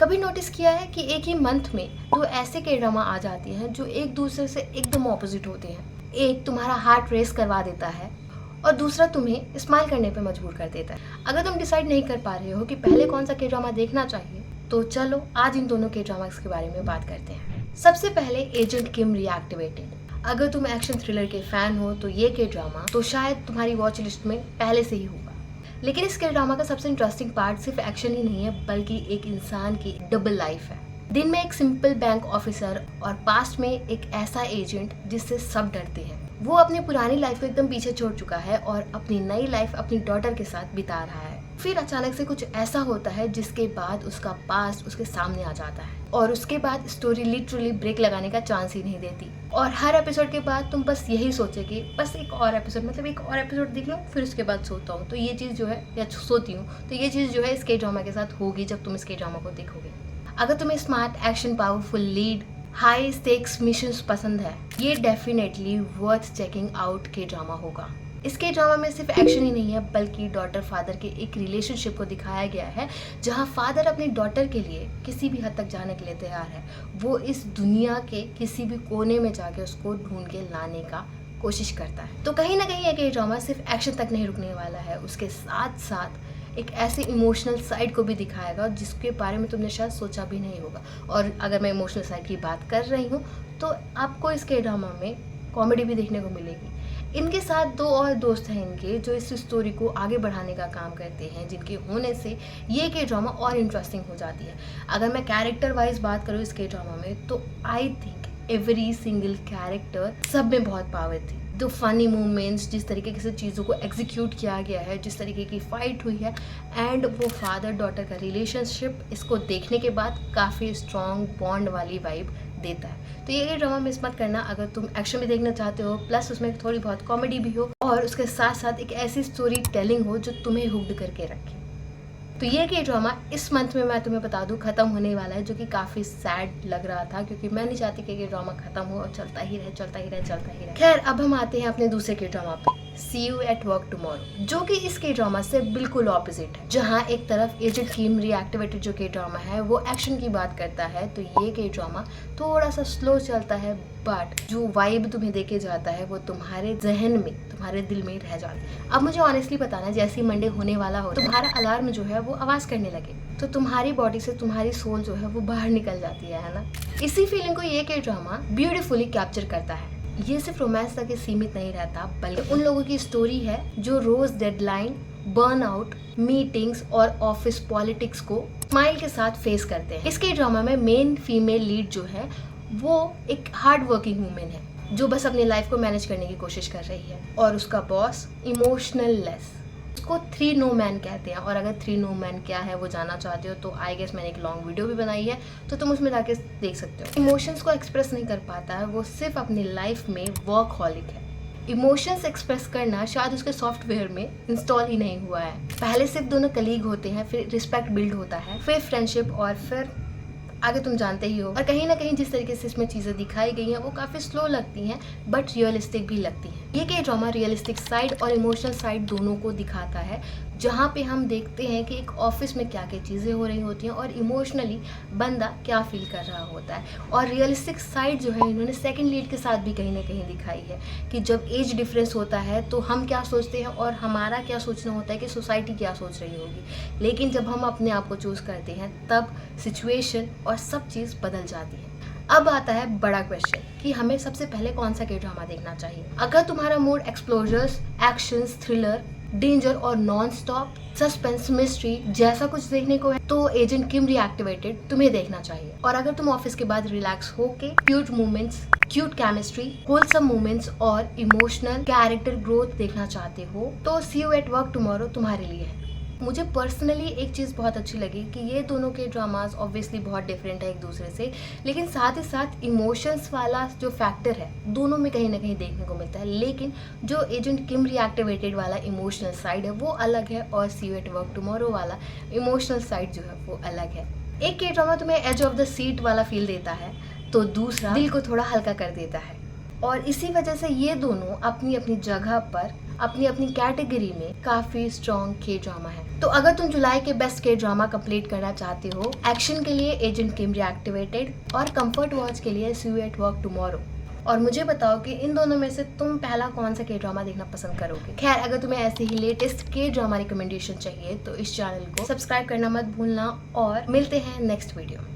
कभी नोटिस किया है कि एक ही मंथ में दो ऐसे के ड्रामा आ जाती हैं जो एक दूसरे से एकदम ऑपोजिट होते हैं। एक तुम्हारा हार्ट रेस करवा देता है और दूसरा तुम्हें स्माइल करने पे मजबूर कर देता है। अगर तुम डिसाइड नहीं कर पा रहे हो कि पहले कौन सा के ड्रामा देखना चाहिए, तो चलो आज इन दोनों के ड्रामास के बारे में बात करते हैं। सबसे पहले एजेंट किम रीएक्टिवेटेड। अगर तुम एक्शन थ्रिलर के फैन हो तो ये के ड्रामा तो शायद तुम्हारी वॉच लिस्ट में पहले से ही होगा। लेकिन इस के ड्रामा का सबसे इंटरेस्टिंग पार्ट सिर्फ एक्शन ही नहीं है, बल्कि एक इंसान की डबल लाइफ है। दिन में एक सिंपल बैंक ऑफिसर और पास्ट में एक ऐसा एजेंट जिससे सब डरते हैं। वो अपनी पुरानी लाइफ को एकदम पीछे छोड़ चुका है और अपनी नई लाइफ अपनी डॉटर के साथ बिता रहा है। फिर अचानक से कुछ ऐसा होता है जिसके बाद उसका पास्ट उसके सामने आ जाता है और उसके बाद स्टोरी लिटरली ब्रेक लगाने का चांस ही नहीं देती। और हर एपिसोड के बाद तुम बस यही सोचोगे बस एक और एपिसोड देख लो, फिर उसके बाद सोता हूँ तो ये चीज़ जो है, या सोती हूँ तो ये चीज़ जो है इस के ड्रामा के साथ होगी जब तुम इस के ड्रामा को देखोगे। अगर तुम्हें smart action powerful lead high stakes missions पसंद है, ये डेफिनेटली वर्थ चेकिंग आउट के ड्रामा होगा। इसके ड्रामा में सिर्फ एक्शन ही नहीं है, बल्कि डॉटर फादर के एक रिलेशनशिप को दिखाया गया है, जहां फादर अपनी डॉटर के लिए किसी भी हद तक जाने के लिए तैयार है। वो इस दुनिया के किसी भी कोने में जाके उसको ढूंढ के लाने का कोशिश करता है। तो कहीं ना कहीं ये ड्रामा सिर्फ एक्शन तक नहीं रुकने वाला है, उसके साथ साथ एक ऐसे इमोशनल साइड को भी दिखाएगा जिसके बारे में तुमने शायद सोचा भी नहीं होगा। और अगर मैं इमोशनल साइड की बात कर रही हूँ तो आपको इसके ड्रामा में कॉमेडी भी देखने को मिलेगी। इनके साथ दो और दोस्त हैं इनके, जो इस स्टोरी को आगे बढ़ाने का काम करते हैं, जिनके होने से ये के ड्रामा और इंटरेस्टिंग हो जाती है। अगर मैं कैरेक्टर वाइज बात करूँ इस के ड्रामा में, तो I think every single character सब में बहुत पावर थी। जो फनी मोमेंट्स, जिस तरीके से चीज़ों को एग्जीक्यूट किया गया है, जिस तरीके की फाइट हुई है, एंड वो फादर डॉटर का रिलेशनशिप, इसको देखने के बाद काफ़ी स्ट्रॉन्ग बॉन्ड वाली वाइब देता है। तो ये ड्रामा मिस मत करना अगर तुम एक्शन भी देखना चाहते हो, प्लस उसमें थोड़ी बहुत कॉमेडी भी हो और उसके साथ साथ एक ऐसी स्टोरी टेलिंग हो जो तुम्हें हुक्ड करके रखे। तो ये के ड्रामा इस मंथ में मैं तुम्हें बता दूं खत्म होने वाला है, जो कि काफ़ी सैड लग रहा था क्योंकि मैं नहीं चाहती कि ये ड्रामा खत्म हो और चलता ही रहे। खैर, अब हम आते हैं अपने दूसरे के ड्रामा पे, सी यू एट वर्क टुमारो, जो कि इस के ड्रामा से बिल्कुल ऑपोजिट है। जहाँ एक तरफ एजेंट किम रीएक्टिवेटेड जो के ड्रामा है वो एक्शन की बात करता है, तो ये के ड्रामा थोड़ा सा स्लो चलता है, बट जो वाइब तुम्हें देके जाता है वो तुम्हारे जहन में, तुम्हारे दिल में रह जाती है। अब मुझे ऑनेस्टली बताना, जैसे ही मंडे होने वाला हो, तुम्हारा अलार्म जो है वो आवाज करने लगे तो तुम्हारी बॉडी से तुम्हारी सोल जो है वो बाहर निकल जाती है ना। इसी फीलिंग को ये के ड्रामा ब्यूटीफुली कैप्चर करता है। ये सिर्फ रोमांस तक सीमित नहीं रहता, बल्कि उन लोगों की स्टोरी है जो रोज डेडलाइन, बर्नआउट, मीटिंग्स और ऑफिस पॉलिटिक्स को स्माइल के साथ फेस करते हैं। इसके ड्रामा में मेन फीमेल लीड जो है वो एक हार्ड वर्किंग वुमेन है जो बस अपनी लाइफ को मैनेज करने की कोशिश कर रही है, और उसका बॉस इमोशनल लेस। उसको 3 नो मैन कहते हैं, और अगर 3 नो मैन क्या है वो जानना चाहते हो तो आई गेस मैंने एक लॉन्ग वीडियो भी बनाई है, तो तुम उसमें जाके देख सकते हो। इमोशंस को एक्सप्रेस नहीं कर पाता है, वो सिर्फ अपनी लाइफ में वर्कहॉलिक है। इमोशंस एक्सप्रेस करना शायद उसके सॉफ्टवेयर में इंस्टॉल ही नहीं हुआ है। पहले सिर्फ दोनों कलीग होते हैं, फिर रिस्पेक्ट बिल्ड होता है, फिर फ्रेंडशिप, और फिर आगे तुम जानते ही हो। और कहीं ना कहीं जिस तरीके से इसमें चीज़ें दिखाई गई हैं वो काफ़ी स्लो लगती हैं, बट रियलिस्टिक भी लगती हैं। ये के ड्रामा रियलिस्टिक साइड और इमोशनल साइड दोनों को दिखाता है, जहाँ पे हम देखते हैं कि एक ऑफिस में क्या क्या चीज़ें हो रही होती हैं और इमोशनली बंदा क्या फील कर रहा होता है। और रियलिस्टिक साइड जो है इन्होंने सेकंड लीड के साथ भी कहीं ना कहीं दिखाई है कि जब एज डिफरेंस होता है तो हम क्या सोचते हैं और हमारा क्या सोचना होता है कि सोसाइटी क्या सोच रही होगी, लेकिन जब हम अपने आप को चूज़ करते हैं तब सिचुएशन और सब चीज़ बदल जाती है। अब आता है बड़ा क्वेश्चन कि हमें सबसे पहले कौन सा के ड्रामा देखना चाहिए। अगर तुम्हारा मूड एक्सप्लोजर्स, एक्शंस, थ्रिलर, डेंजर और नॉन स्टॉप सस्पेंस, मिस्ट्री जैसा कुछ देखने को है तो एजेंट किम रीएक्टिवेटेड तुम्हें देखना चाहिए। और अगर तुम ऑफिस के बाद रिलैक्स होके cute moments, cute chemistry, wholesome moments और इमोशनल कैरेक्टर ग्रोथ देखना चाहते हो तो सी यू एट वर्क टुमारो तुम्हारे लिए है। मुझे पर्सनली एक चीज़ बहुत अच्छी लगी कि ये दोनों के ड्रामास ऑब्वियसली बहुत डिफरेंट है एक दूसरे से, लेकिन साथ ही साथ इमोशंस वाला जो फैक्टर है दोनों में कहीं ना कहीं देखने को मिलता है। लेकिन जो एजेंट किम रीएक्टिवेटेड वाला इमोशनल साइड है वो अलग है, और सी यू एट वर्क टुमारो वाला इमोशनल साइड जो है वो अलग है। एक के ड्रामा तुम्हें एज ऑफ द सीट वाला फील देता है तो दूसरा दिल को थोड़ा हल्का कर देता है, और इसी वजह से ये दोनों अपनी अपनी जगह पर अपनी अपनी कैटेगरी में काफी स्ट्रॉन्ग के ड्रामा है। तो अगर तुम जुलाई के बेस्ट के ड्रामा कंप्लीट करना चाहते हो, एक्शन के लिए एजेंट किम रीएक्टिवेटेड और कंफर्ट वॉच के लिए सी यू एट वर्क टुमारो, और मुझे बताओ कि इन दोनों में से तुम पहला कौन सा के ड्रामा देखना पसंद करोगे। खैर, अगर तुम्हें ऐसे ही लेटेस्ट के ड्रामा रिकमेंडेशन चाहिए तो इस चैनल को सब्सक्राइब करना मत भूलना, और मिलते हैं नेक्स्ट वीडियो में।